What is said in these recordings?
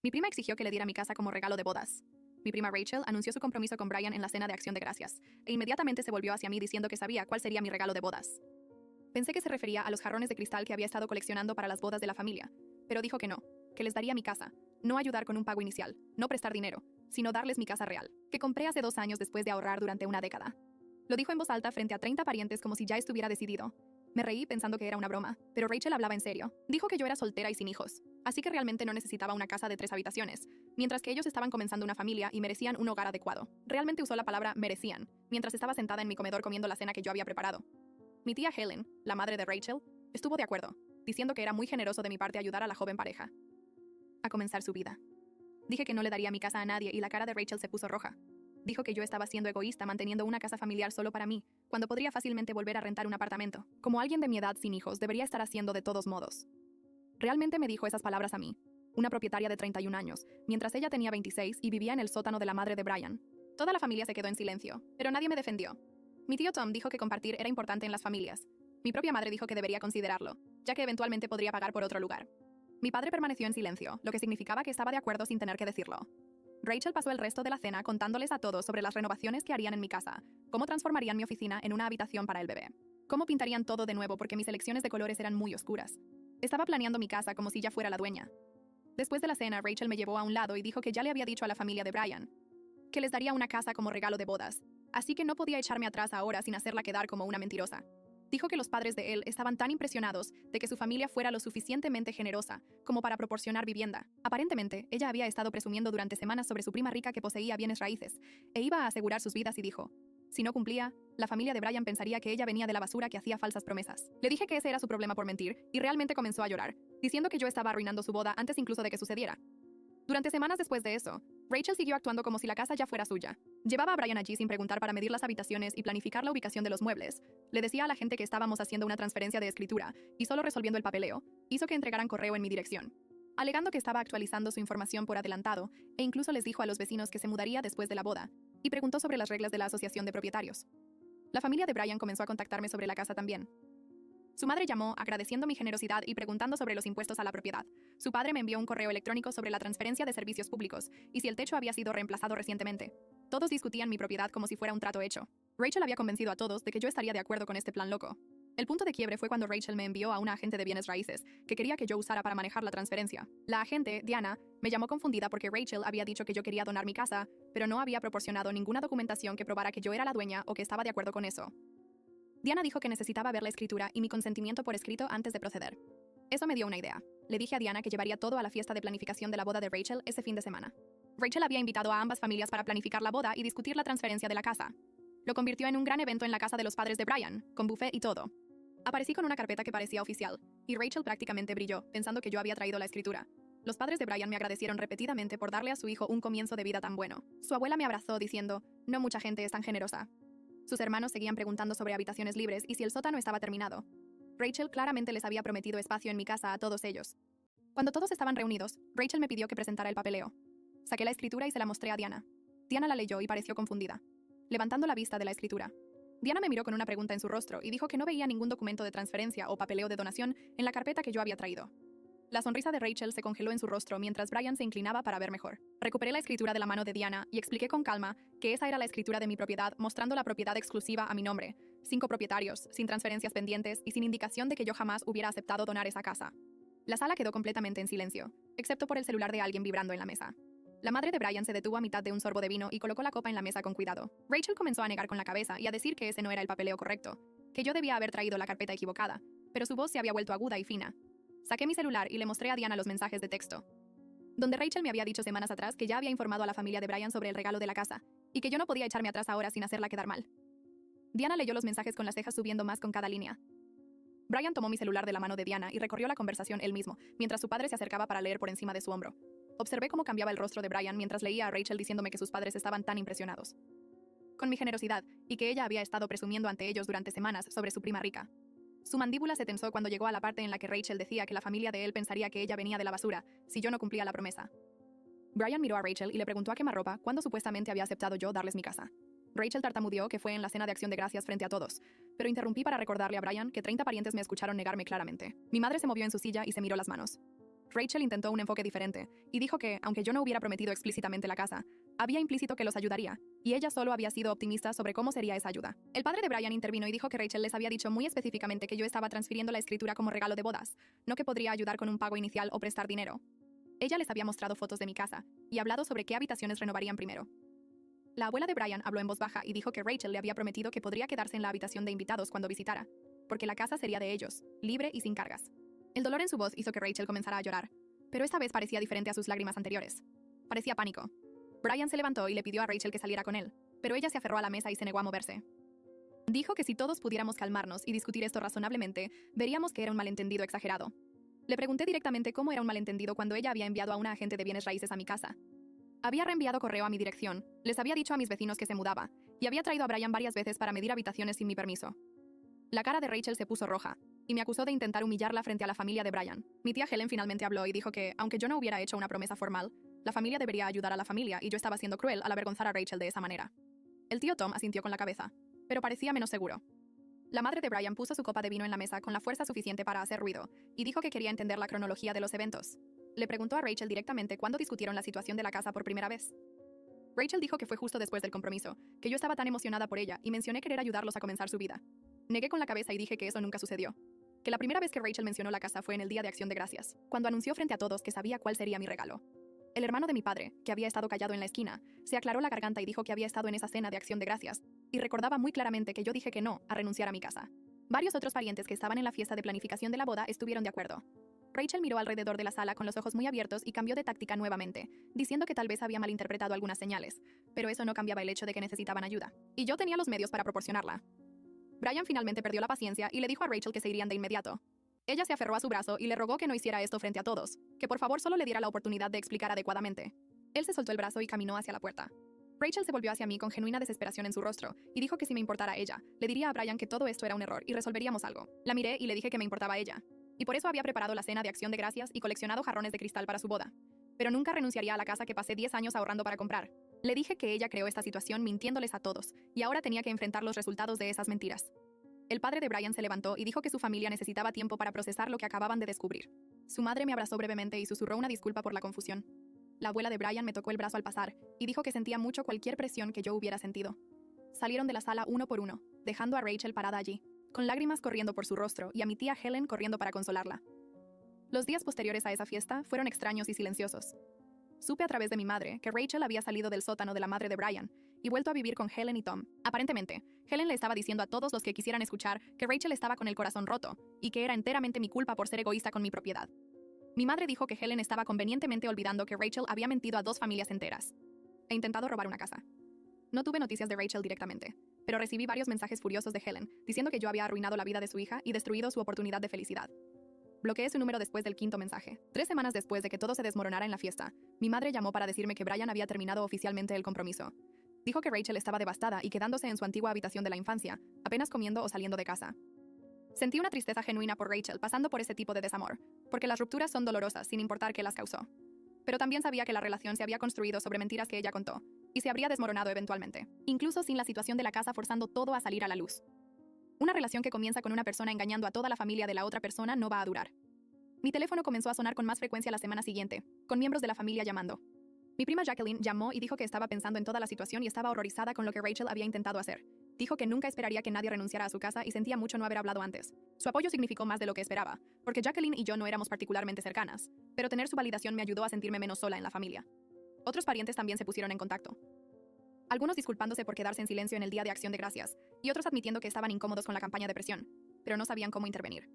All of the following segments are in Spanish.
Mi prima exigió que le diera mi casa como regalo de bodas. Mi prima Rachel anunció su compromiso con Brian en la cena de Acción de Gracias, e inmediatamente se volvió hacia mí diciendo que sabía cuál sería mi regalo de bodas. Pensé que se refería a los jarrones de cristal que había estado coleccionando para las bodas de la familia, pero dijo que no, que les daría mi casa, no ayudar con un pago inicial, no prestar dinero, sino darles mi casa real, que compré hace 2 años después de ahorrar durante una década. Lo dijo en voz alta frente a 30 parientes como si ya estuviera decidido. Me reí pensando que era una broma, pero Rachel hablaba en serio. Dijo que yo era soltera y sin hijos, así que realmente no necesitaba una casa de 3 habitaciones, mientras que ellos estaban comenzando una familia y merecían un hogar adecuado. Realmente usó la palabra merecían, mientras estaba sentada en mi comedor comiendo la cena que yo había preparado. Mi tía Helen, la madre de Rachel, estuvo de acuerdo, diciendo que era muy generoso de mi parte ayudar a la joven pareja a comenzar su vida. Dije que no le daría mi casa a nadie y la cara de Rachel se puso roja. Dijo que yo estaba siendo egoísta manteniendo una casa familiar solo para mí, cuando podría fácilmente volver a rentar un apartamento. Como alguien de mi edad sin hijos, debería estar haciendo de todos modos. Realmente me dijo esas palabras a mí, una propietaria de 31 años, mientras ella tenía 26 y vivía en el sótano de la madre de Brian. Toda la familia se quedó en silencio, pero nadie me defendió. Mi tío Tom dijo que compartir era importante en las familias. Mi propia madre dijo que debería considerarlo, ya que eventualmente podría pagar por otro lugar. Mi padre permaneció en silencio, lo que significaba que estaba de acuerdo sin tener que decirlo. Rachel pasó el resto de la cena contándoles a todos sobre las renovaciones que harían en mi casa, cómo transformarían mi oficina en una habitación para el bebé, cómo pintarían todo de nuevo porque mis elecciones de colores eran muy oscuras. Estaba planeando mi casa como si ya fuera la dueña. Después de la cena, Rachel me llevó a un lado y dijo que ya le había dicho a la familia de Brian que les daría una casa como regalo de bodas, así que no podía echarme atrás ahora sin hacerla quedar como una mentirosa. Dijo que los padres de él estaban tan impresionados de que su familia fuera lo suficientemente generosa como para proporcionar vivienda. Aparentemente, ella había estado presumiendo durante semanas sobre su prima rica que poseía bienes raíces, e iba a asegurar sus vidas y dijo, si no cumplía, la familia de Brian pensaría que ella venía de la basura que hacía falsas promesas. Le dije que ese era su problema por mentir, y realmente comenzó a llorar, diciendo que yo estaba arruinando su boda antes incluso de que sucediera. Durante semanas después de eso, Rachel siguió actuando como si la casa ya fuera suya. Llevaba a Brian allí sin preguntar para medir las habitaciones y planificar la ubicación de los muebles. Le decía a la gente que estábamos haciendo una transferencia de escritura y solo resolviendo el papeleo, hizo que entregaran correo en mi dirección, alegando que estaba actualizando su información por adelantado, e incluso les dijo a los vecinos que se mudaría después de la boda, y preguntó sobre las reglas de la asociación de propietarios. La familia de Brian comenzó a contactarme sobre la casa también. Su madre llamó agradeciendo mi generosidad y preguntando sobre los impuestos a la propiedad. Su padre me envió un correo electrónico sobre la transferencia de servicios públicos y si el techo había sido reemplazado recientemente. Todos discutían mi propiedad como si fuera un trato hecho. Rachel había convencido a todos de que yo estaría de acuerdo con este plan loco. El punto de quiebre fue cuando Rachel me envió a una agente de bienes raíces que quería que yo usara para manejar la transferencia. La agente, Diana, me llamó confundida porque Rachel había dicho que yo quería donar mi casa, pero no había proporcionado ninguna documentación que probara que yo era la dueña o que estaba de acuerdo con eso. Diana dijo que necesitaba ver la escritura y mi consentimiento por escrito antes de proceder. Eso me dio una idea. Le dije a Diana que llevaría todo a la fiesta de planificación de la boda de Rachel ese fin de semana. Rachel había invitado a ambas familias para planificar la boda y discutir la transferencia de la casa. Lo convirtió en un gran evento en la casa de los padres de Brian, con buffet y todo. Aparecí con una carpeta que parecía oficial, y Rachel prácticamente brilló, pensando que yo había traído la escritura. Los padres de Brian me agradecieron repetidamente por darle a su hijo un comienzo de vida tan bueno. Su abuela me abrazó diciendo, no mucha gente es tan generosa. Sus hermanos seguían preguntando sobre habitaciones libres y si el sótano estaba terminado. Rachel claramente les había prometido espacio en mi casa a todos ellos. Cuando todos estaban reunidos, Rachel me pidió que presentara el papeleo. Saqué la escritura y se la mostré a Diana. Diana la leyó y pareció confundida, levantando la vista de la escritura. Diana me miró con una pregunta en su rostro y dijo que no veía ningún documento de transferencia o papeleo de donación en la carpeta que yo había traído. La sonrisa de Rachel se congeló en su rostro mientras Brian se inclinaba para ver mejor. Recuperé la escritura de la mano de Diana y expliqué con calma que esa era la escritura de mi propiedad, mostrando la propiedad exclusiva a mi nombre, 5 propietarios, sin transferencias pendientes y sin indicación de que yo jamás hubiera aceptado donar esa casa. La sala quedó completamente en silencio, excepto por el celular de alguien vibrando en la mesa. La madre de Brian se detuvo a mitad de un sorbo de vino y colocó la copa en la mesa con cuidado. Rachel comenzó a negar con la cabeza y a decir que ese no era el papeleo correcto, que yo debía haber traído la carpeta equivocada, pero su voz se había vuelto aguda y fina. Saqué mi celular y le mostré a Diana los mensajes de texto, donde Rachel me había dicho semanas atrás que ya había informado a la familia de Brian sobre el regalo de la casa, y que yo no podía echarme atrás ahora sin hacerla quedar mal. Diana leyó los mensajes con las cejas subiendo más con cada línea. Brian tomó mi celular de la mano de Diana y recorrió la conversación él mismo, mientras su padre se acercaba para leer por encima de su hombro. Observé cómo cambiaba el rostro de Brian mientras leía a Rachel diciéndome que sus padres estaban tan impresionados con mi generosidad y que ella había estado presumiendo ante ellos durante semanas sobre su prima rica. Su mandíbula se tensó cuando llegó a la parte en la que Rachel decía que la familia de él pensaría que ella venía de la basura si yo no cumplía la promesa. Brian miró a Rachel y le preguntó a quemarropa cuándo supuestamente había aceptado yo darles mi casa. Rachel tartamudeó que fue en la cena de Acción de Gracias frente a todos, pero interrumpí para recordarle a Brian que 30 parientes me escucharon negarme claramente. Mi madre se movió en su silla y se miró las manos. Rachel intentó un enfoque diferente y dijo que, aunque yo no hubiera prometido explícitamente la casa, había implícito que los ayudaría, y ella solo había sido optimista sobre cómo sería esa ayuda. El padre de Brian intervino y dijo que Rachel les había dicho muy específicamente que yo estaba transfiriendo la escritura como regalo de bodas, no que podría ayudar con un pago inicial o prestar dinero. Ella les había mostrado fotos de mi casa y hablado sobre qué habitaciones renovarían primero. La abuela de Brian habló en voz baja y dijo que Rachel le había prometido que podría quedarse en la habitación de invitados cuando visitara, porque la casa sería de ellos, libre y sin cargas. El dolor en su voz hizo que Rachel comenzara a llorar, pero esta vez parecía diferente a sus lágrimas anteriores. Parecía pánico. Brian se levantó y le pidió a Rachel que saliera con él, pero ella se aferró a la mesa y se negó a moverse. Dijo que si todos pudiéramos calmarnos y discutir esto razonablemente, veríamos que era un malentendido exagerado. Le pregunté directamente cómo era un malentendido cuando ella había enviado a una agente de bienes raíces a mi casa. Había reenviado correo a mi dirección, les había dicho a mis vecinos que se mudaba, y había traído a Brian varias veces para medir habitaciones sin mi permiso. La cara de Rachel se puso roja, y me acusó de intentar humillarla frente a la familia de Brian. Mi tía Helen finalmente habló y dijo que, aunque yo no hubiera hecho una promesa formal, la familia debería ayudar a la familia y yo estaba siendo cruel al avergonzar a Rachel de esa manera. El tío Tom asintió con la cabeza, pero parecía menos seguro. La madre de Brian puso su copa de vino en la mesa con la fuerza suficiente para hacer ruido, y dijo que quería entender la cronología de los eventos. Le preguntó a Rachel directamente cuándo discutieron la situación de la casa por primera vez. Rachel dijo que fue justo después del compromiso, que yo estaba tan emocionada por ella y mencioné querer ayudarlos a comenzar su vida. Negué con la cabeza y dije que eso nunca sucedió. Que la primera vez que Rachel mencionó la casa fue en el Día de Acción de Gracias, cuando anunció frente a todos que sabía cuál sería mi regalo. El hermano de mi padre, que había estado callado en la esquina, se aclaró la garganta y dijo que había estado en esa cena de Acción de Gracias, y recordaba muy claramente que yo dije que no a renunciar a mi casa. Varios otros parientes que estaban en la fiesta de planificación de la boda estuvieron de acuerdo. Rachel miró alrededor de la sala con los ojos muy abiertos y cambió de táctica nuevamente, diciendo que tal vez había malinterpretado algunas señales, pero eso no cambiaba el hecho de que necesitaban ayuda. Y yo tenía los medios para proporcionarla. Brian finalmente perdió la paciencia y le dijo a Rachel que se irían de inmediato. Ella se aferró a su brazo y le rogó que no hiciera esto frente a todos, que por favor solo le diera la oportunidad de explicar adecuadamente. Él se soltó el brazo y caminó hacia la puerta. Rachel se volvió hacia mí con genuina desesperación en su rostro y dijo que si me importara a ella, le diría a Brian que todo esto era un error y resolveríamos algo. La miré y le dije que me importaba a ella. Y por eso había preparado la cena de Acción de Gracias y coleccionado jarrones de cristal para su boda. Pero nunca renunciaría a la casa que pasé 10 años ahorrando para comprar. Le dije que ella creó esta situación mintiéndoles a todos, y ahora tenía que enfrentar los resultados de esas mentiras. El padre de Brian se levantó y dijo que su familia necesitaba tiempo para procesar lo que acababan de descubrir. Su madre me abrazó brevemente y susurró una disculpa por la confusión. La abuela de Brian me tocó el brazo al pasar y dijo que sentía mucho cualquier presión que yo hubiera sentido. Salieron de la sala uno por uno, dejando a Rachel parada allí, con lágrimas corriendo por su rostro y a mi tía Helen corriendo para consolarla. Los días posteriores a esa fiesta fueron extraños y silenciosos. Supe a través de mi madre que Rachel había salido del sótano de la madre de Brian y vuelto a vivir con Helen y Tom. Aparentemente, Helen le estaba diciendo a todos los que quisieran escuchar que Rachel estaba con el corazón roto y que era enteramente mi culpa por ser egoísta con mi propiedad. Mi madre dijo que Helen estaba convenientemente olvidando que Rachel había mentido a 2 familias enteras e intentado robar una casa. No tuve noticias de Rachel directamente, pero recibí varios mensajes furiosos de Helen diciendo que yo había arruinado la vida de su hija y destruido su oportunidad de felicidad. Bloqueé su número después del 5º mensaje. 3 semanas después de que todo se desmoronara en la fiesta, mi madre llamó para decirme que Brian había terminado oficialmente el compromiso. Dijo que Rachel estaba devastada y quedándose en su antigua habitación de la infancia, apenas comiendo o saliendo de casa. Sentí una tristeza genuina por Rachel pasando por ese tipo de desamor, porque las rupturas son dolorosas sin importar qué las causó. Pero también sabía que la relación se había construido sobre mentiras que ella contó, y se habría desmoronado eventualmente, incluso sin la situación de la casa forzando todo a salir a la luz. Una relación que comienza con una persona engañando a toda la familia de la otra persona no va a durar. Mi teléfono comenzó a sonar con más frecuencia la semana siguiente, con miembros de la familia llamando. Mi prima Jacqueline llamó y dijo que estaba pensando en toda la situación y estaba horrorizada con lo que Rachel había intentado hacer. Dijo que nunca esperaría que nadie renunciara a su casa y sentía mucho no haber hablado antes. Su apoyo significó más de lo que esperaba, porque Jacqueline y yo no éramos particularmente cercanas, pero tener su validación me ayudó a sentirme menos sola en la familia. Otros parientes también se pusieron en contacto. Algunos disculpándose por quedarse en silencio en el Día de Acción de Gracias, y otros admitiendo que estaban incómodos con la campaña de presión, pero no sabían cómo intervenir.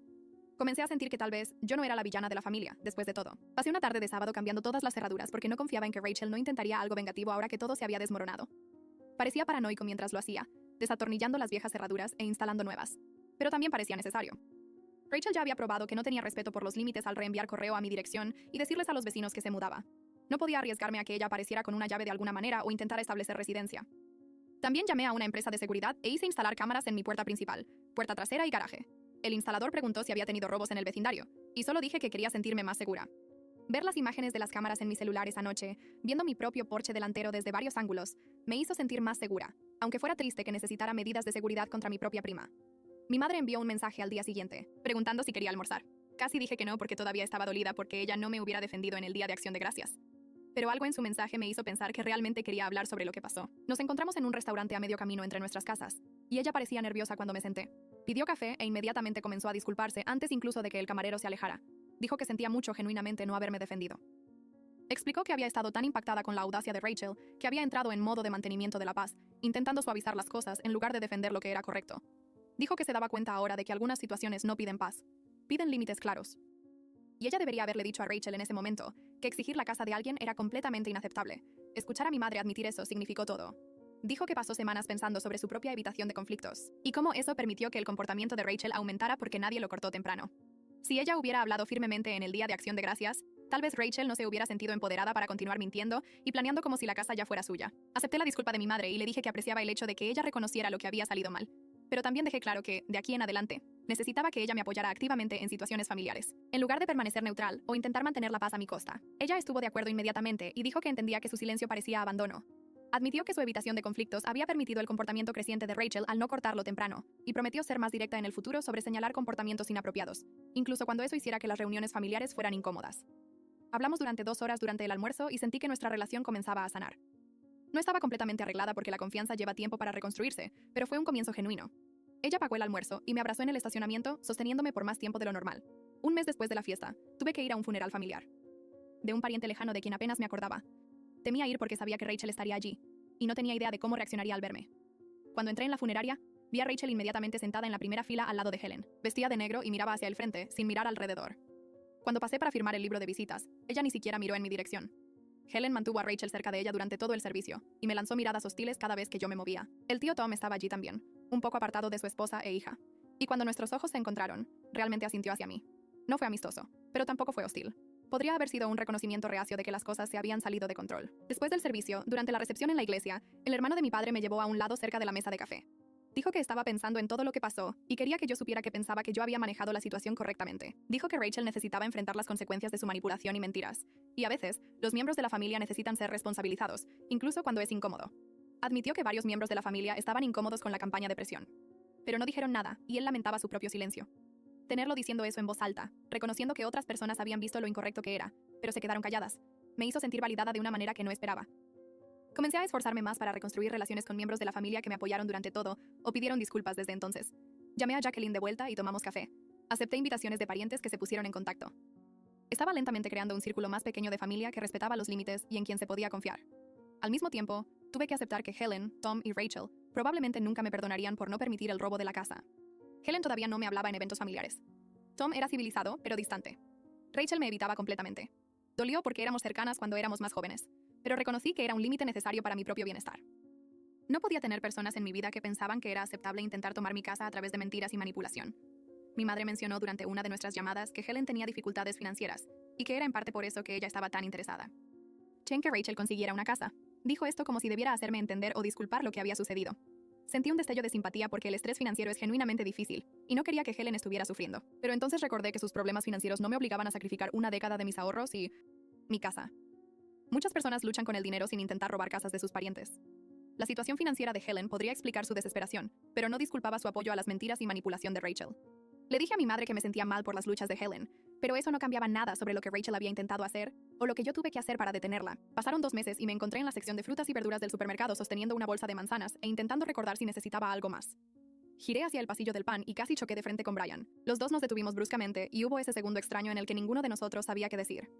Comencé a sentir que tal vez yo no era la villana de la familia, después de todo. Pasé una tarde de sábado cambiando todas las cerraduras porque no confiaba en que Rachel no intentaría algo vengativo ahora que todo se había desmoronado. Parecía paranoico mientras lo hacía, desatornillando las viejas cerraduras e instalando nuevas. Pero también parecía necesario. Rachel ya había probado que no tenía respeto por los límites al reenviar correo a mi dirección y decirles a los vecinos que se mudaba. No podía arriesgarme a que ella apareciera con una llave de alguna manera o intentar establecer residencia. También llamé a una empresa de seguridad e hice instalar cámaras en mi puerta principal, puerta trasera y garaje. El instalador preguntó si había tenido robos en el vecindario, y solo dije que quería sentirme más segura. Ver las imágenes de las cámaras en mi celular esa noche, viendo mi propio porche delantero desde varios ángulos, me hizo sentir más segura, aunque fuera triste que necesitara medidas de seguridad contra mi propia prima. Mi madre envió un mensaje al día siguiente, preguntando si quería almorzar. Casi dije que no porque todavía estaba dolida porque ella no me hubiera defendido en el Día de Acción de Gracias. Pero algo en su mensaje me hizo pensar que realmente quería hablar sobre lo que pasó. Nos encontramos en un restaurante a medio camino entre nuestras casas, y ella parecía nerviosa cuando me senté. Pidió café e inmediatamente comenzó a disculparse antes incluso de que el camarero se alejara. Dijo que sentía mucho genuinamente no haberme defendido. Explicó que había estado tan impactada con la audacia de Rachel que había entrado en modo de mantenimiento de la paz, intentando suavizar las cosas en lugar de defender lo que era correcto. Dijo que se daba cuenta ahora de que algunas situaciones no piden paz, piden límites claros. Y ella debería haberle dicho a Rachel en ese momento que exigir la casa de alguien era completamente inaceptable. Escuchar a mi madre admitir eso significó todo. Dijo que pasó semanas pensando sobre su propia evitación de conflictos, y cómo eso permitió que el comportamiento de Rachel aumentara porque nadie lo cortó temprano. Si ella hubiera hablado firmemente en el Día de Acción de Gracias, tal vez Rachel no se hubiera sentido empoderada para continuar mintiendo y planeando como si la casa ya fuera suya. Acepté la disculpa de mi madre y le dije que apreciaba el hecho de que ella reconociera lo que había salido mal. Pero también dejé claro que, de aquí en adelante, necesitaba que ella me apoyara activamente en situaciones familiares, en lugar de permanecer neutral o intentar mantener la paz a mi costa. Ella estuvo de acuerdo inmediatamente y dijo que entendía que su silencio parecía abandono. Admitió que su evitación de conflictos había permitido el comportamiento creciente de Rachel al no cortarlo temprano, y prometió ser más directa en el futuro sobre señalar comportamientos inapropiados, incluso cuando eso hiciera que las reuniones familiares fueran incómodas. Hablamos durante 2 horas durante el almuerzo y sentí que nuestra relación comenzaba a sanar. No estaba completamente arreglada porque la confianza lleva tiempo para reconstruirse, pero fue un comienzo genuino. Ella pagó el almuerzo y me abrazó en el estacionamiento, sosteniéndome por más tiempo de lo normal. Un mes después de la fiesta, tuve que ir a un funeral familiar. De un pariente lejano de quien apenas me acordaba. Temía ir porque sabía que Rachel estaría allí, y no tenía idea de cómo reaccionaría al verme. Cuando entré en la funeraria, vi a Rachel inmediatamente sentada en la primera fila al lado de Helen. Vestía de negro y miraba hacia el frente, sin mirar alrededor. Cuando pasé para firmar el libro de visitas, ella ni siquiera miró en mi dirección. Helen mantuvo a Rachel cerca de ella durante todo el servicio, y me lanzó miradas hostiles cada vez que yo me movía. El tío Tom estaba allí también, un poco apartado de su esposa e hija. Y cuando nuestros ojos se encontraron, realmente asintió hacia mí. No fue amistoso, pero tampoco fue hostil. Podría haber sido un reconocimiento reacio de que las cosas se habían salido de control. Después del servicio, durante la recepción en la iglesia, el hermano de mi padre me llevó a un lado cerca de la mesa de café. Dijo que estaba pensando en todo lo que pasó y quería que yo supiera que pensaba que yo había manejado la situación correctamente. Dijo que Rachel necesitaba enfrentar las consecuencias de su manipulación y mentiras. Y a veces, los miembros de la familia necesitan ser responsabilizados, incluso cuando es incómodo. Admitió que varios miembros de la familia estaban incómodos con la campaña de presión. Pero no dijeron nada, y él lamentaba su propio silencio. Tenerlo diciendo eso en voz alta, reconociendo que otras personas habían visto lo incorrecto que era, pero se quedaron calladas, me hizo sentir validada de una manera que no esperaba. Comencé a esforzarme más para reconstruir relaciones con miembros de la familia que me apoyaron durante todo o pidieron disculpas desde entonces. Llamé a Jacqueline de vuelta y tomamos café. Acepté invitaciones de parientes que se pusieron en contacto. Estaba lentamente creando un círculo más pequeño de familia que respetaba los límites y en quien se podía confiar. Al mismo tiempo, tuve que aceptar que Helen, Tom y Rachel probablemente nunca me perdonarían por no permitir el robo de la casa. Helen todavía no me hablaba en eventos familiares. Tom era civilizado, pero distante. Rachel me evitaba completamente. Dolió porque éramos cercanas cuando éramos más jóvenes, pero reconocí que era un límite necesario para mi propio bienestar. No podía tener personas en mi vida que pensaban que era aceptable intentar tomar mi casa a través de mentiras y manipulación. Mi madre mencionó durante una de nuestras llamadas que Helen tenía dificultades financieras y que era en parte por eso que ella estaba tan interesada en que Rachel consiguiera una casa. Dijo esto como si debiera hacerme entender o disculpar lo que había sucedido. Sentí un destello de simpatía porque el estrés financiero es genuinamente difícil, y no quería que Helen estuviera sufriendo. Pero entonces recordé que sus problemas financieros no me obligaban a sacrificar una década de mis ahorros y mi casa. Muchas personas luchan con el dinero sin intentar robar casas de sus parientes. La situación financiera de Helen podría explicar su desesperación, pero no disculpaba su apoyo a las mentiras y manipulación de Rachel. Le dije a mi madre que me sentía mal por las luchas de Helen, pero eso no cambiaba nada sobre lo que Rachel había intentado hacer o lo que yo tuve que hacer para detenerla. Pasaron 2 meses y me encontré en la sección de frutas y verduras del supermercado sosteniendo una bolsa de manzanas e intentando recordar si necesitaba algo más. Giré hacia el pasillo del pan y casi choqué de frente con Brian. Los dos nos detuvimos bruscamente y hubo ese segundo extraño en el que ninguno de nosotros sabía qué decir.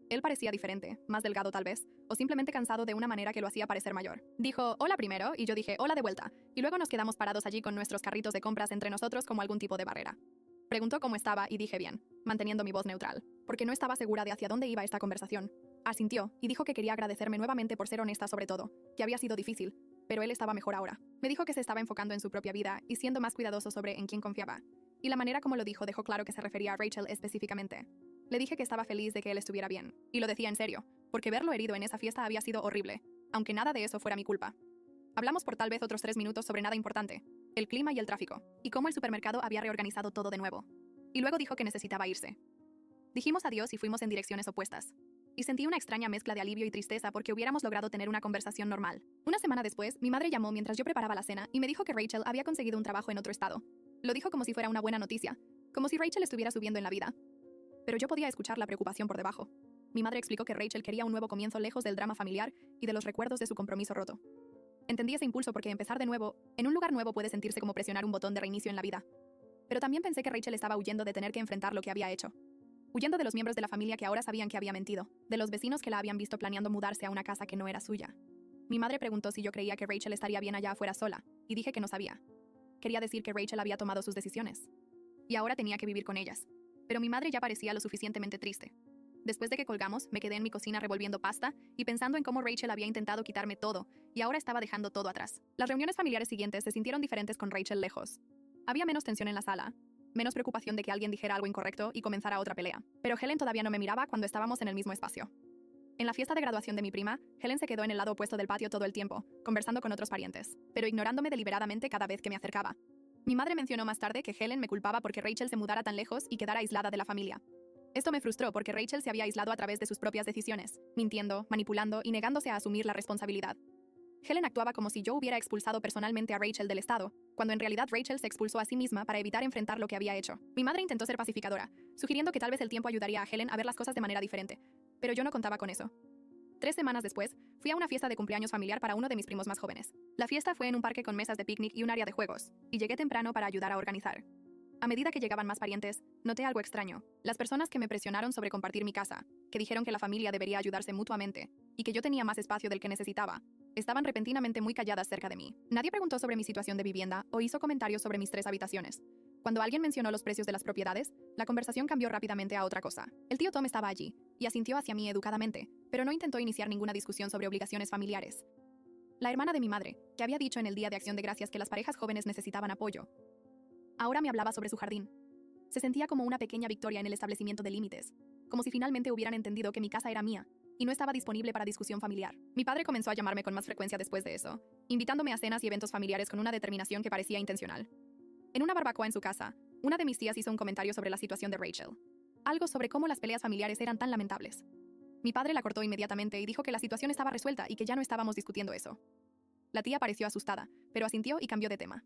Él parecía diferente, más delgado tal vez, o simplemente cansado de una manera que lo hacía parecer mayor. Dijo, hola primero, y yo dije, hola de vuelta, y luego nos quedamos parados allí con nuestros carritos de compras entre nosotros como algún tipo de barrera. Preguntó cómo estaba y dije bien, manteniendo mi voz neutral, porque no estaba segura de hacia dónde iba esta conversación. Asintió y dijo que quería agradecerme nuevamente por ser honesta sobre todo, que había sido difícil, pero él estaba mejor ahora. Me dijo que se estaba enfocando en su propia vida y siendo más cuidadoso sobre en quién confiaba. Y la manera como lo dijo dejó claro que se refería a Rachel específicamente. Le dije que estaba feliz de que él estuviera bien, y lo decía en serio, porque verlo herido en esa fiesta había sido horrible, aunque nada de eso fuera mi culpa. Hablamos por tal vez otros 3 minutos sobre nada importante, el clima y el tráfico, y cómo el supermercado había reorganizado todo de nuevo. Y luego dijo que necesitaba irse. Dijimos adiós y fuimos en direcciones opuestas. Y sentí una extraña mezcla de alivio y tristeza porque hubiéramos logrado tener una conversación normal. Una semana después, mi madre llamó mientras yo preparaba la cena y me dijo que Rachel había conseguido un trabajo en otro estado. Lo dijo como si fuera una buena noticia, como si Rachel estuviera subiendo en la vida. pero yo podía escuchar la preocupación por debajo. Mi madre explicó que Rachel quería un nuevo comienzo lejos del drama familiar y de los recuerdos de su compromiso roto. Entendí ese impulso porque empezar de nuevo, en un lugar nuevo, puede sentirse como presionar un botón de reinicio en la vida. Pero también pensé que Rachel estaba huyendo de tener que enfrentar lo que había hecho. Huyendo de los miembros de la familia que ahora sabían que había mentido, de los vecinos que la habían visto planeando mudarse a una casa que no era suya. Mi madre preguntó si yo creía que Rachel estaría bien allá afuera sola, y dije que no sabía. Quería decir que Rachel había tomado sus decisiones. Y ahora tenía que vivir con ellas. Pero mi madre ya parecía lo suficientemente triste. Después de que colgamos, me quedé en mi cocina revolviendo pasta y pensando en cómo Rachel había intentado quitarme todo, y ahora estaba dejando todo atrás. Las reuniones familiares siguientes se sintieron diferentes con Rachel lejos. Había menos tensión en la sala, menos preocupación de que alguien dijera algo incorrecto y comenzara otra pelea. Pero Helen todavía no me miraba cuando estábamos en el mismo espacio. En la fiesta de graduación de mi prima, Helen se quedó en el lado opuesto del patio todo el tiempo, conversando con otros parientes, pero ignorándome deliberadamente cada vez que me acercaba. Mi madre mencionó más tarde que Helen me culpaba porque Rachel se mudara tan lejos y quedara aislada de la familia. Esto me frustró porque Rachel se había aislado a través de sus propias decisiones, mintiendo, manipulando y negándose a asumir la responsabilidad. Helen actuaba como si yo hubiera expulsado personalmente a Rachel del estado, cuando en realidad Rachel se expulsó a sí misma para evitar enfrentar lo que había hecho. Mi madre intentó ser pacificadora, sugiriendo que tal vez el tiempo ayudaría a Helen a ver las cosas de manera diferente, pero yo no contaba con eso. 3 semanas después, fui a una fiesta de cumpleaños familiar para uno de mis primos más jóvenes. La fiesta fue en un parque con mesas de picnic y un área de juegos, y llegué temprano para ayudar a organizar. A medida que llegaban más parientes, noté algo extraño. Las personas que me presionaron sobre compartir mi casa, que dijeron que la familia debería ayudarse mutuamente, y que yo tenía más espacio del que necesitaba, estaban repentinamente muy calladas cerca de mí. Nadie preguntó sobre mi situación de vivienda o hizo comentarios sobre mis 3 habitaciones. Cuando alguien mencionó los precios de las propiedades, la conversación cambió rápidamente a otra cosa. El tío Tom estaba allí, y asintió hacia mí educadamente, pero no intentó iniciar ninguna discusión sobre obligaciones familiares. La hermana de mi madre, que había dicho en el Día de Acción de Gracias que las parejas jóvenes necesitaban apoyo, ahora me hablaba sobre su jardín. Se sentía como una pequeña victoria en el establecimiento de límites, como si finalmente hubieran entendido que mi casa era mía y no estaba disponible para discusión familiar. Mi padre comenzó a llamarme con más frecuencia después de eso, invitándome a cenas y eventos familiares con una determinación que parecía intencional. En una barbacoa en su casa, una de mis tías hizo un comentario sobre la situación de Rachel. Algo sobre cómo las peleas familiares eran tan lamentables. Mi padre la cortó inmediatamente y dijo que la situación estaba resuelta y que ya no estábamos discutiendo eso. La tía pareció asustada, pero asintió y cambió de tema.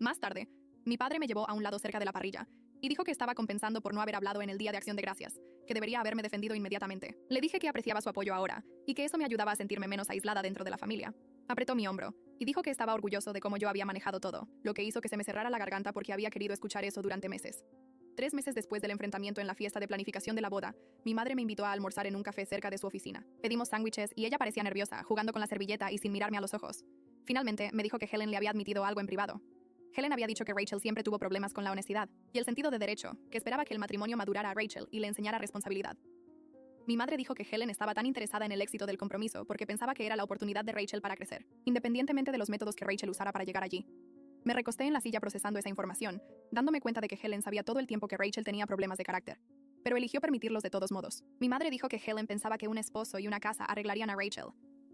Más tarde, mi padre me llevó a un lado cerca de la parrilla y dijo que estaba compensando por no haber hablado en el Día de Acción de Gracias, que debería haberme defendido inmediatamente. Le dije que apreciaba su apoyo ahora y que eso me ayudaba a sentirme menos aislada dentro de la familia. Apretó mi hombro y dijo que estaba orgulloso de cómo yo había manejado todo, lo que hizo que se me cerrara la garganta porque había querido escuchar eso durante meses. 3 meses después del enfrentamiento en la fiesta de planificación de la boda, mi madre me invitó a almorzar en un café cerca de su oficina. Pedimos sándwiches y ella parecía nerviosa, jugando con la servilleta y sin mirarme a los ojos. Finalmente, me dijo que Helen le había admitido algo en privado. Helen había dicho que Rachel siempre tuvo problemas con la honestidad y el sentido de derecho, que esperaba que el matrimonio madurara a Rachel y le enseñara responsabilidad. Mi madre dijo que Helen estaba tan interesada en el éxito del compromiso porque pensaba que era la oportunidad de Rachel para crecer, independientemente de los métodos que Rachel usara para llegar allí. Me recosté en la silla procesando esa información, dándome cuenta de que Helen sabía todo el tiempo que Rachel tenía problemas de carácter, pero eligió permitirlos de todos modos. Mi madre dijo que Helen pensaba que un esposo y una casa arreglarían a Rachel,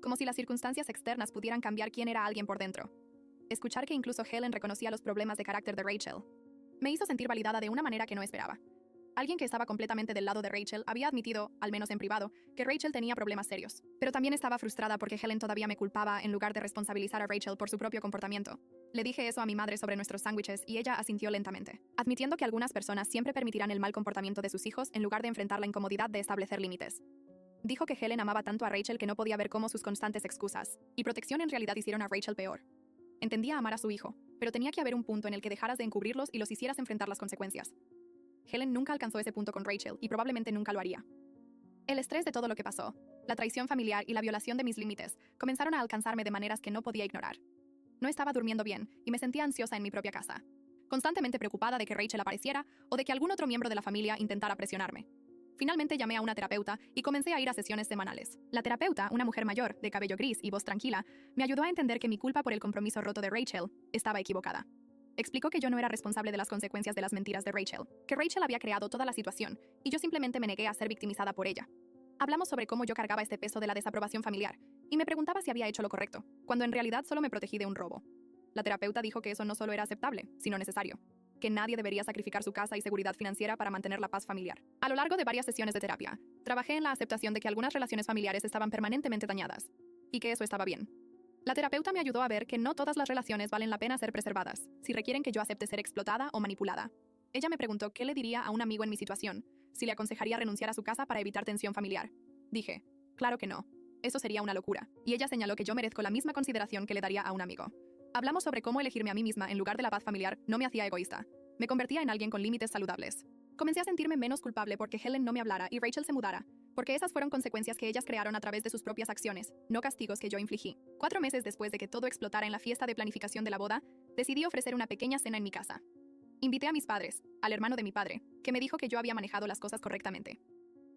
como si las circunstancias externas pudieran cambiar quién era alguien por dentro. Escuchar que incluso Helen reconocía los problemas de carácter de Rachel me hizo sentir validada de una manera que no esperaba. Alguien que estaba completamente del lado de Rachel había admitido, al menos en privado, que Rachel tenía problemas serios. Pero también estaba frustrada porque Helen todavía me culpaba en lugar de responsabilizar a Rachel por su propio comportamiento. Le dije eso a mi madre sobre nuestros sándwiches y ella asintió lentamente, admitiendo que algunas personas siempre permitirán el mal comportamiento de sus hijos en lugar de enfrentar la incomodidad de establecer límites. Dijo que Helen amaba tanto a Rachel que no podía ver cómo sus constantes excusas y protección en realidad hicieron a Rachel peor. Entendía amar a su hijo, pero tenía que haber un punto en el que dejaras de encubrirlos y los hicieras enfrentar las consecuencias. Helen nunca alcanzó ese punto con Rachel y probablemente nunca lo haría. El estrés de todo lo que pasó, la traición familiar y la violación de mis límites comenzaron a alcanzarme de maneras que no podía ignorar. No estaba durmiendo bien y me sentía ansiosa en mi propia casa, constantemente preocupada de que Rachel apareciera o de que algún otro miembro de la familia intentara presionarme. Finalmente llamé a una terapeuta y comencé a ir a sesiones semanales. La terapeuta, una mujer mayor, de cabello gris y voz tranquila, me ayudó a entender que mi culpa por el compromiso roto de Rachel estaba equivocada. Explicó que yo no era responsable de las consecuencias de las mentiras de Rachel, que Rachel había creado toda la situación y yo simplemente me negué a ser victimizada por ella. Hablamos sobre cómo yo cargaba este peso de la desaprobación familiar y me preguntaba si había hecho lo correcto, cuando en realidad solo me protegí de un robo. La terapeuta dijo que eso no solo era aceptable, sino necesario, que nadie debería sacrificar su casa y seguridad financiera para mantener la paz familiar. A lo largo de varias sesiones de terapia, trabajé en la aceptación de que algunas relaciones familiares estaban permanentemente dañadas y que eso estaba bien. La terapeuta me ayudó a ver que no todas las relaciones valen la pena ser preservadas, si requieren que yo acepte ser explotada o manipulada. Ella me preguntó qué le diría a un amigo en mi situación, si le aconsejaría renunciar a su casa para evitar tensión familiar. Dije, claro que no. Eso sería una locura. Y ella señaló que yo merezco la misma consideración que le daría a un amigo. Hablamos sobre cómo elegirme a mí misma en lugar de la paz familiar no me hacía egoísta. Me convertía en alguien con límites saludables. Comencé a sentirme menos culpable porque Helen no me hablara y Rachel se mudara, porque esas fueron consecuencias que ellas crearon a través de sus propias acciones, no castigos que yo infligí. 4 meses después de que todo explotara en la fiesta de planificación de la boda, decidí ofrecer una pequeña cena en mi casa. Invité a mis padres, al hermano de mi padre, que me dijo que yo había manejado las cosas correctamente.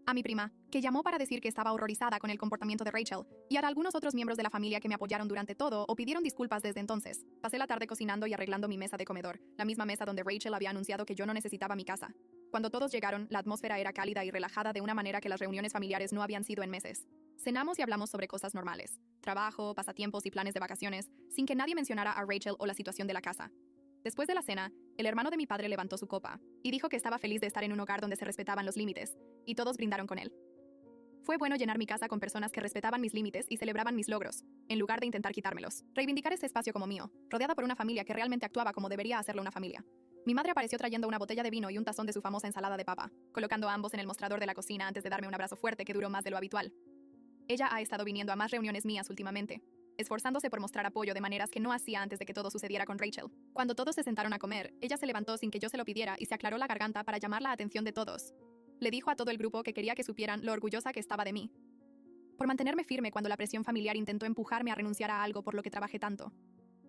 A mi prima, que llamó para decir que estaba horrorizada con el comportamiento de Rachel, y a algunos otros miembros de la familia que me apoyaron durante todo o pidieron disculpas desde entonces. Pasé la tarde cocinando y arreglando mi mesa de comedor, la misma mesa donde Rachel había anunciado que yo no necesitaba mi casa. Cuando todos llegaron, la atmósfera era cálida y relajada de una manera que las reuniones familiares no habían sido en meses. Cenamos y hablamos sobre cosas normales, trabajo, pasatiempos y planes de vacaciones, sin que nadie mencionara a Rachel o la situación de la casa. Después de la cena, el hermano de mi padre levantó su copa y dijo que estaba feliz de estar en un hogar donde se respetaban los límites, y todos brindaron con él. Fue bueno llenar mi casa con personas que respetaban mis límites y celebraban mis logros, en lugar de intentar quitármelos. Reivindicar este espacio como mío, rodeada por una familia que realmente actuaba como debería hacerlo una familia. Mi madre apareció trayendo una botella de vino y un tazón de su famosa ensalada de papa, colocando a ambos en el mostrador de la cocina antes de darme un abrazo fuerte que duró más de lo habitual. Ella ha estado viniendo a más reuniones mías últimamente, esforzándose por mostrar apoyo de maneras que no hacía antes de que todo sucediera con Rachel. Cuando todos se sentaron a comer, ella se levantó sin que yo se lo pidiera y se aclaró la garganta para llamar la atención de todos. Le dijo a todo el grupo que quería que supieran lo orgullosa que estaba de mí, por mantenerme firme cuando la presión familiar intentó empujarme a renunciar a algo por lo que trabajé tanto.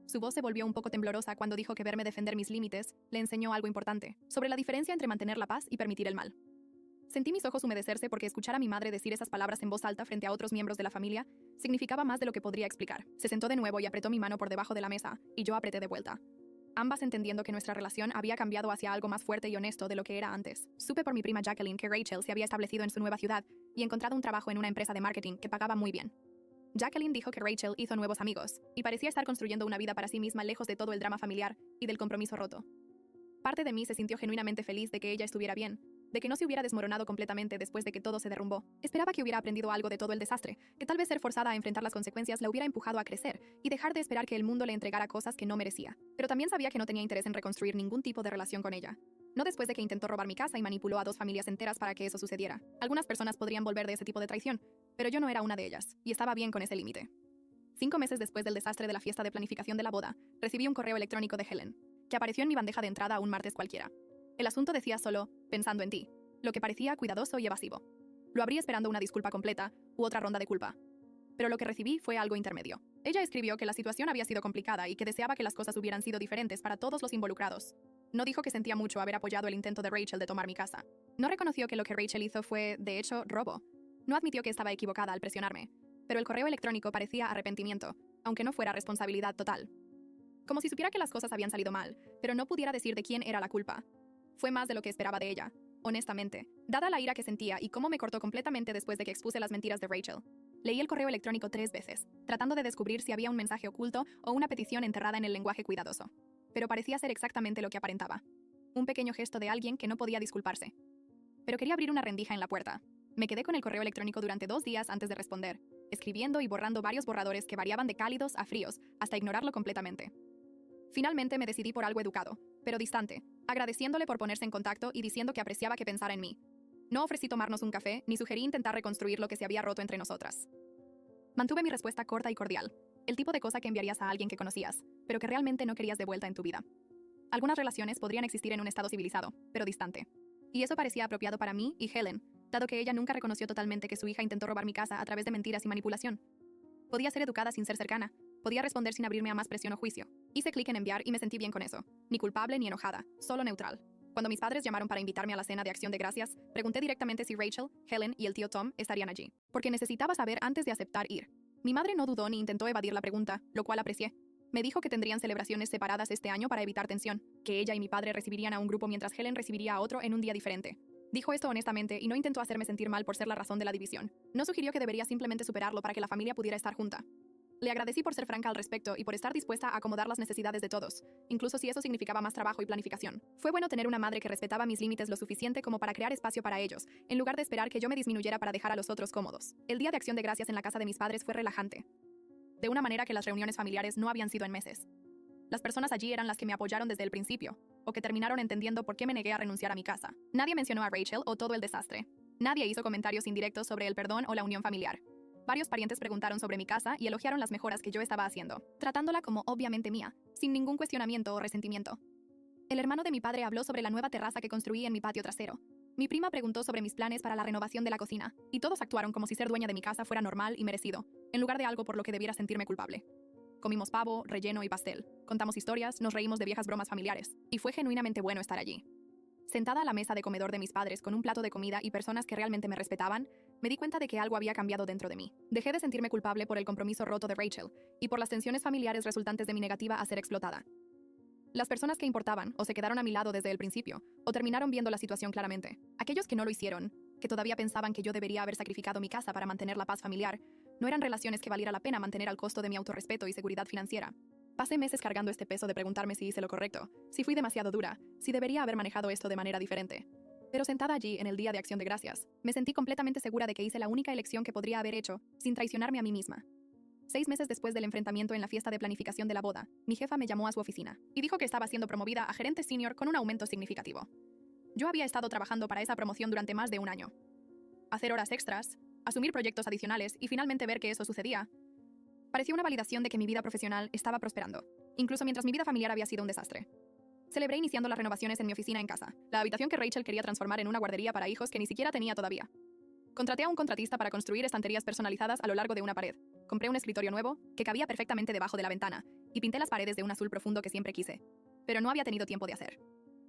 Su voz se volvió un poco temblorosa cuando dijo que verme defender mis límites le enseñó algo importante, sobre la diferencia entre mantener la paz y permitir el mal. Sentí mis ojos humedecerse porque escuchar a mi madre decir esas palabras en voz alta frente a otros miembros de la familia significaba más de lo que podría explicar. Se sentó de nuevo y apretó mi mano por debajo de la mesa, y yo apreté de vuelta. Ambas entendiendo que nuestra relación había cambiado hacia algo más fuerte y honesto de lo que era antes. Supe por mi prima Jacqueline que Rachel se había establecido en su nueva ciudad y encontrado un trabajo en una empresa de marketing que pagaba muy bien. Jacqueline dijo que Rachel hizo nuevos amigos y parecía estar construyendo una vida para sí misma lejos de todo el drama familiar y del compromiso roto. Parte de mí se sintió genuinamente feliz de que ella estuviera bien, de que no se hubiera desmoronado completamente después de que todo se derrumbó. Esperaba que hubiera aprendido algo de todo el desastre, que tal vez ser forzada a enfrentar las consecuencias la hubiera empujado a crecer y dejar de esperar que el mundo le entregara cosas que no merecía. Pero también sabía que no tenía interés en reconstruir ningún tipo de relación con ella. No después de que intentó robar mi casa y manipuló a 2 familias enteras para que eso sucediera. Algunas personas podrían volver de ese tipo de traición, pero yo no era una de ellas, y estaba bien con ese límite. 5 meses después del desastre de la fiesta de planificación de la boda, recibí un correo electrónico de Helen, que apareció en mi bandeja de entrada un martes cualquiera. El asunto decía solo, pensando en ti, lo que parecía cuidadoso y evasivo. Lo abrí esperando una disculpa completa u otra ronda de culpa. Pero lo que recibí fue algo intermedio. Ella escribió que la situación había sido complicada y que deseaba que las cosas hubieran sido diferentes para todos los involucrados. No dijo que sentía mucho haber apoyado el intento de Rachel de tomar mi casa. No reconoció que lo que Rachel hizo fue, de hecho, robo. No admitió que estaba equivocada al presionarme. Pero el correo electrónico parecía arrepentimiento, aunque no fuera responsabilidad total. Como si supiera que las cosas habían salido mal, pero no pudiera decir de quién era la culpa. Fue más de lo que esperaba de ella. Honestamente, dada la ira que sentía y cómo me cortó completamente después de que expuse las mentiras de Rachel. Leí el correo electrónico 3 veces, tratando de descubrir si había un mensaje oculto o una petición enterrada en el lenguaje cuidadoso. Pero parecía ser exactamente lo que aparentaba. Un pequeño gesto de alguien que no podía disculparse. Pero quería abrir una rendija en la puerta. Me quedé con el correo electrónico durante 2 días antes de responder, escribiendo y borrando varios borradores que variaban de cálidos a fríos, hasta ignorarlo completamente. Finalmente me decidí por algo educado, pero distante, agradeciéndole por ponerse en contacto y diciendo que apreciaba que pensara en mí. No ofrecí tomarnos un café, ni sugerí intentar reconstruir lo que se había roto entre nosotras. Mantuve mi respuesta corta y cordial, el tipo de cosa que enviarías a alguien que conocías, pero que realmente no querías de vuelta en tu vida. Algunas relaciones podrían existir en un estado civilizado, pero distante. Y eso parecía apropiado para mí y Helen, dado que ella nunca reconoció totalmente que su hija intentó robar mi casa a través de mentiras y manipulación. Podía ser educada sin ser cercana. Podía responder sin abrirme a más presión o juicio. Hice clic en enviar y me sentí bien con eso. Ni culpable ni enojada, solo neutral. Cuando mis padres llamaron para invitarme a la cena de acción de gracias, pregunté directamente si Rachel, Helen y el tío Tom estarían allí, porque necesitaba saber antes de aceptar ir. Mi madre no dudó ni intentó evadir la pregunta, lo cual aprecié. Me dijo que tendrían celebraciones separadas este año para evitar tensión, que ella y mi padre recibirían a un grupo mientras Helen recibiría a otro en un día diferente. Dijo esto honestamente y no intentó hacerme sentir mal por ser la razón de la división. No sugirió que debería simplemente superarlo para que la familia pudiera estar junta. Le agradecí por ser franca al respecto y por estar dispuesta a acomodar las necesidades de todos, incluso si eso significaba más trabajo y planificación. Fue bueno tener una madre que respetaba mis límites lo suficiente como para crear espacio para ellos, en lugar de esperar que yo me disminuyera para dejar a los otros cómodos. El día de acción de gracias en la casa de mis padres fue relajante, de una manera que las reuniones familiares no habían sido en meses. Las personas allí eran las que me apoyaron desde el principio, o que terminaron entendiendo por qué me negué a renunciar a mi casa. Nadie mencionó a Rachel o todo el desastre. Nadie hizo comentarios indirectos sobre el perdón o la unión familiar. Varios parientes preguntaron sobre mi casa y elogiaron las mejoras que yo estaba haciendo, tratándola como obviamente mía, sin ningún cuestionamiento o resentimiento. El hermano de mi padre habló sobre la nueva terraza que construí en mi patio trasero. Mi prima preguntó sobre mis planes para la renovación de la cocina, y todos actuaron como si ser dueña de mi casa fuera normal y merecido, en lugar de algo por lo que debiera sentirme culpable. Comimos pavo, relleno y pastel. Contamos historias, nos reímos de viejas bromas familiares, y fue genuinamente bueno estar allí. Sentada a la mesa de comedor de mis padres con un plato de comida y personas que realmente me respetaban, me di cuenta de que algo había cambiado dentro de mí. Dejé de sentirme culpable por el compromiso roto de Rachel y por las tensiones familiares resultantes de mi negativa a ser explotada. Las personas que importaban o se quedaron a mi lado desde el principio o terminaron viendo la situación claramente. Aquellos que no lo hicieron, que todavía pensaban que yo debería haber sacrificado mi casa para mantener la paz familiar, no eran relaciones que valiera la pena mantener al costo de mi autorrespeto y seguridad financiera. Pasé meses cargando este peso de preguntarme si hice lo correcto, si fui demasiado dura, si debería haber manejado esto de manera diferente. Pero sentada allí en el Día de Acción de Gracias, me sentí completamente segura de que hice la única elección que podría haber hecho, sin traicionarme a mí misma. 6 meses después del enfrentamiento en la fiesta de planificación de la boda, mi jefa me llamó a su oficina y dijo que estaba siendo promovida a gerente senior con un aumento significativo. Yo había estado trabajando para esa promoción durante más de un año. Hacer horas extras, asumir proyectos adicionales y finalmente ver que eso sucedía, parecía una validación de que mi vida profesional estaba prosperando, incluso mientras mi vida familiar había sido un desastre. Celebré iniciando las renovaciones en mi oficina en casa, la habitación que Rachel quería transformar en una guardería para hijos que ni siquiera tenía todavía. Contraté a un contratista para construir estanterías personalizadas a lo largo de una pared. Compré un escritorio nuevo, que cabía perfectamente debajo de la ventana, y pinté las paredes de un azul profundo que siempre quise. Pero no había tenido tiempo de hacer.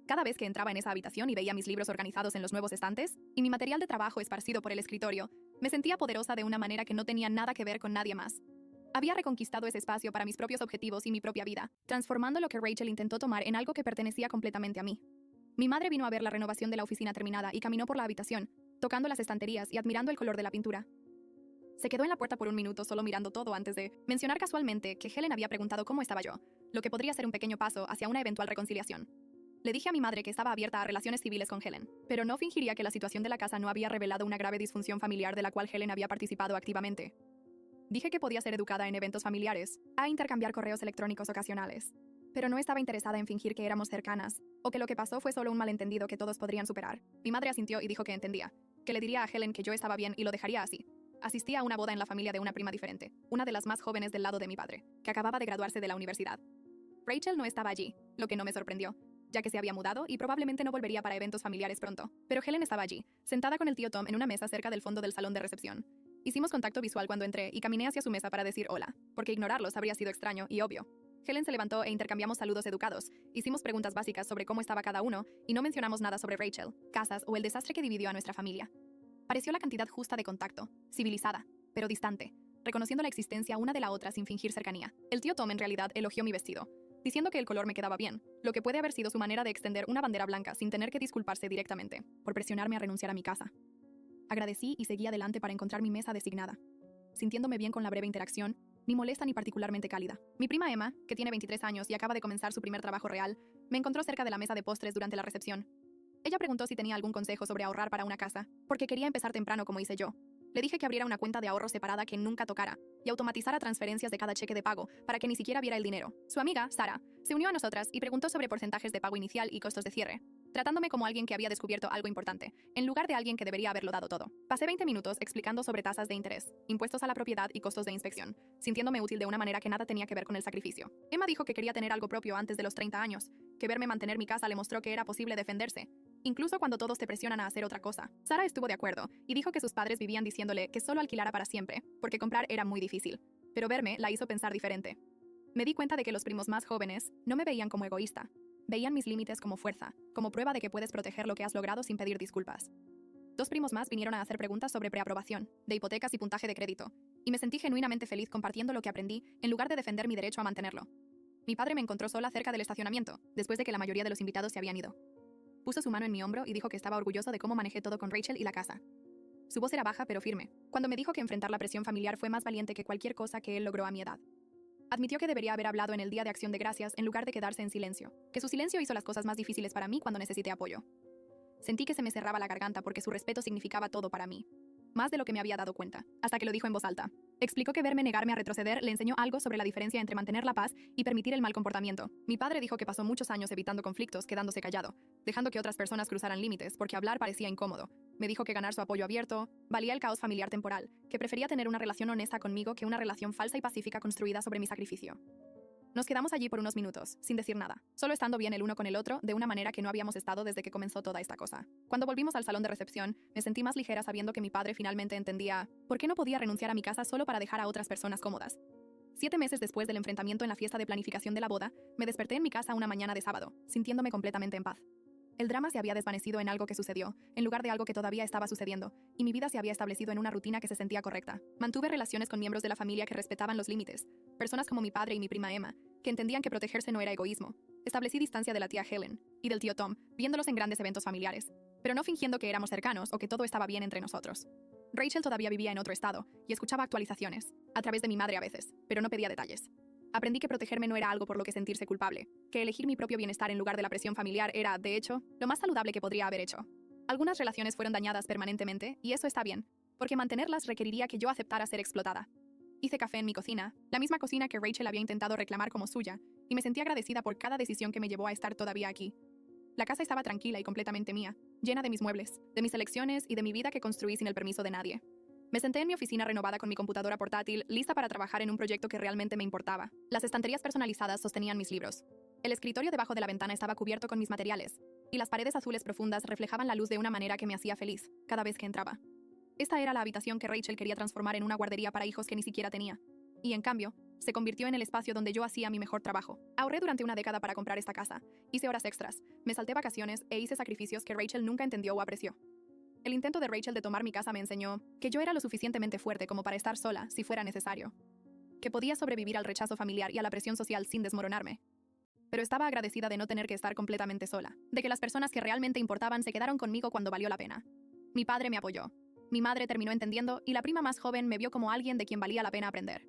Cada vez que entraba en esa habitación y veía mis libros organizados en los nuevos estantes, y mi material de trabajo esparcido por el escritorio, me sentía poderosa de una manera que no tenía nada que ver con nadie más. Había reconquistado ese espacio para mis propios objetivos y mi propia vida, transformando lo que Rachel intentó tomar en algo que pertenecía completamente a mí. Mi madre vino a ver la renovación de la oficina terminada y caminó por la habitación, tocando las estanterías y admirando el color de la pintura. Se quedó en la puerta por un minuto solo mirando todo antes de mencionar casualmente que Helen había preguntado cómo estaba yo, lo que podría ser un pequeño paso hacia una eventual reconciliación. Le dije a mi madre que estaba abierta a relaciones civiles con Helen, pero no fingiría que la situación de la casa no había revelado una grave disfunción familiar de la cual Helen había participado activamente. Dije que podía ser educada en eventos familiares, a intercambiar correos electrónicos ocasionales, pero no estaba interesada en fingir que éramos cercanas, o que lo que pasó fue solo un malentendido que todos podrían superar. Mi madre asintió y dijo que entendía, que le diría a Helen que yo estaba bien y lo dejaría así. Asistía a una boda en la familia de una prima diferente, una de las más jóvenes del lado de mi padre, que acababa de graduarse de la universidad. Rachel no estaba allí, lo que no me sorprendió, ya que se había mudado y probablemente no volvería para eventos familiares pronto. Pero Helen estaba allí, sentada con el tío Tom en una mesa cerca del fondo del salón de recepción. Hicimos contacto visual cuando entré y caminé hacia su mesa para decir hola, porque ignorarlos habría sido extraño y obvio. Helen se levantó e intercambiamos saludos educados. Hicimos preguntas básicas sobre cómo estaba cada uno y no mencionamos nada sobre Rachel, casas o el desastre que dividió a nuestra familia. Pareció la cantidad justa de contacto, civilizada, pero distante, reconociendo la existencia una de la otra sin fingir cercanía. El tío Tom en realidad elogió mi vestido, diciendo que el color me quedaba bien, lo que puede haber sido su manera de extender una bandera blanca sin tener que disculparse directamente por presionarme a renunciar a mi casa. Agradecí y seguí adelante para encontrar mi mesa designada, sintiéndome bien con la breve interacción, ni molesta ni particularmente cálida. Mi prima Emma, que tiene 23 años y acaba de comenzar su primer trabajo real, me encontró cerca de la mesa de postres durante la recepción. Ella preguntó si tenía algún consejo sobre ahorrar para una casa, porque quería empezar temprano como hice yo. Le dije que abriera una cuenta de ahorro separada que nunca tocara y automatizara transferencias de cada cheque de pago para que ni siquiera viera el dinero. Su amiga, Sara, se unió a nosotras y preguntó sobre porcentajes de pago inicial y costos de cierre, tratándome como alguien que había descubierto algo importante, en lugar de alguien que debería haberlo dado todo. Pasé 20 minutos explicando sobre tasas de interés, impuestos a la propiedad y costos de inspección, sintiéndome útil de una manera que nada tenía que ver con el sacrificio. Emma dijo que quería tener algo propio antes de los 30 años, que verme mantener mi casa le mostró que era posible defenderse, incluso cuando todos te presionan a hacer otra cosa. Sara estuvo de acuerdo y dijo que sus padres vivían diciéndole que solo alquilara para siempre, porque comprar era muy difícil. Pero verme la hizo pensar diferente. Me di cuenta de que los primos más jóvenes no me veían como egoísta. Veían mis límites como fuerza, como prueba de que puedes proteger lo que has logrado sin pedir disculpas. 2 primos más vinieron a hacer preguntas sobre preaprobación, de hipotecas y puntaje de crédito, y me sentí genuinamente feliz compartiendo lo que aprendí en lugar de defender mi derecho a mantenerlo. Mi padre me encontró sola cerca del estacionamiento, después de que la mayoría de los invitados se habían ido. Puso su mano en mi hombro y dijo que estaba orgulloso de cómo manejé todo con Rachel y la casa. Su voz era baja pero firme, cuando me dijo que enfrentar la presión familiar fue más valiente que cualquier cosa que él logró a mi edad. Admitió que debería haber hablado en el Día de Acción de Gracias en lugar de quedarse en silencio, que su silencio hizo las cosas más difíciles para mí cuando necesité apoyo. Sentí que se me cerraba la garganta porque su respeto significaba todo para mí, más de lo que me había dado cuenta, hasta que lo dijo en voz alta. Explicó que verme negarme a retroceder le enseñó algo sobre la diferencia entre mantener la paz y permitir el mal comportamiento. Mi padre dijo que pasó muchos años evitando conflictos, quedándose callado, dejando que otras personas cruzaran límites porque hablar parecía incómodo. Me dijo que ganar su apoyo abierto valía el caos familiar temporal, que prefería tener una relación honesta conmigo que una relación falsa y pacífica construida sobre mi sacrificio. Nos quedamos allí por unos minutos, sin decir nada, solo estando bien el uno con el otro, de una manera que no habíamos estado desde que comenzó toda esta cosa. Cuando volvimos al salón de recepción, me sentí más ligera sabiendo que mi padre finalmente entendía por qué no podía renunciar a mi casa solo para dejar a otras personas cómodas. 7 meses después del enfrentamiento en la fiesta de planificación de la boda, me desperté en mi casa una mañana de sábado, sintiéndome completamente en paz. El drama se había desvanecido en algo que sucedió, en lugar de algo que todavía estaba sucediendo, y mi vida se había establecido en una rutina que se sentía correcta. Mantuve relaciones con miembros de la familia que respetaban los límites, personas como mi padre y mi prima Emma, que entendían que protegerse no era egoísmo. Establecí distancia de la tía Helen y del tío Tom, viéndolos en grandes eventos familiares, pero no fingiendo que éramos cercanos o que todo estaba bien entre nosotros. Rachel todavía vivía en otro estado y escuchaba actualizaciones, a través de mi madre a veces, pero no pedía detalles. Aprendí que protegerme no era algo por lo que sentirse culpable, que elegir mi propio bienestar en lugar de la presión familiar era, de hecho, lo más saludable que podría haber hecho. Algunas relaciones fueron dañadas permanentemente, y eso está bien, porque mantenerlas requeriría que yo aceptara ser explotada. Hice café en mi cocina, la misma cocina que Rachel había intentado reclamar como suya, y me sentí agradecida por cada decisión que me llevó a estar todavía aquí. La casa estaba tranquila y completamente mía, llena de mis muebles, de mis elecciones y de mi vida que construí sin el permiso de nadie. Me senté en mi oficina renovada con mi computadora portátil, lista para trabajar en un proyecto que realmente me importaba. Las estanterías personalizadas sostenían mis libros. El escritorio debajo de la ventana estaba cubierto con mis materiales, y las paredes azules profundas reflejaban la luz de una manera que me hacía feliz, cada vez que entraba. Esta era la habitación que Rachel quería transformar en una guardería para hijos que ni siquiera tenía. Y en cambio, se convirtió en el espacio donde yo hacía mi mejor trabajo. Ahorré durante una década para comprar esta casa, hice horas extras, me salté vacaciones e hice sacrificios que Rachel nunca entendió o apreció. El intento de Rachel de tomar mi casa me enseñó que yo era lo suficientemente fuerte como para estar sola, si fuera necesario. Que podía sobrevivir al rechazo familiar y a la presión social sin desmoronarme. Pero estaba agradecida de no tener que estar completamente sola, de que las personas que realmente importaban se quedaron conmigo cuando valió la pena. Mi padre me apoyó. Mi madre terminó entendiendo y la prima más joven me vio como alguien de quien valía la pena aprender.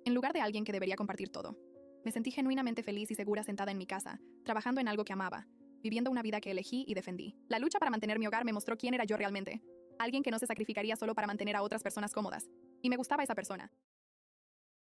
En lugar de alguien que debería compartir todo. Me sentí genuinamente feliz y segura sentada en mi casa, trabajando en algo que amaba, viviendo una vida que elegí y defendí. La lucha para mantener mi hogar me mostró quién era yo realmente. Alguien que no se sacrificaría solo para mantener a otras personas cómodas. Y me gustaba esa persona.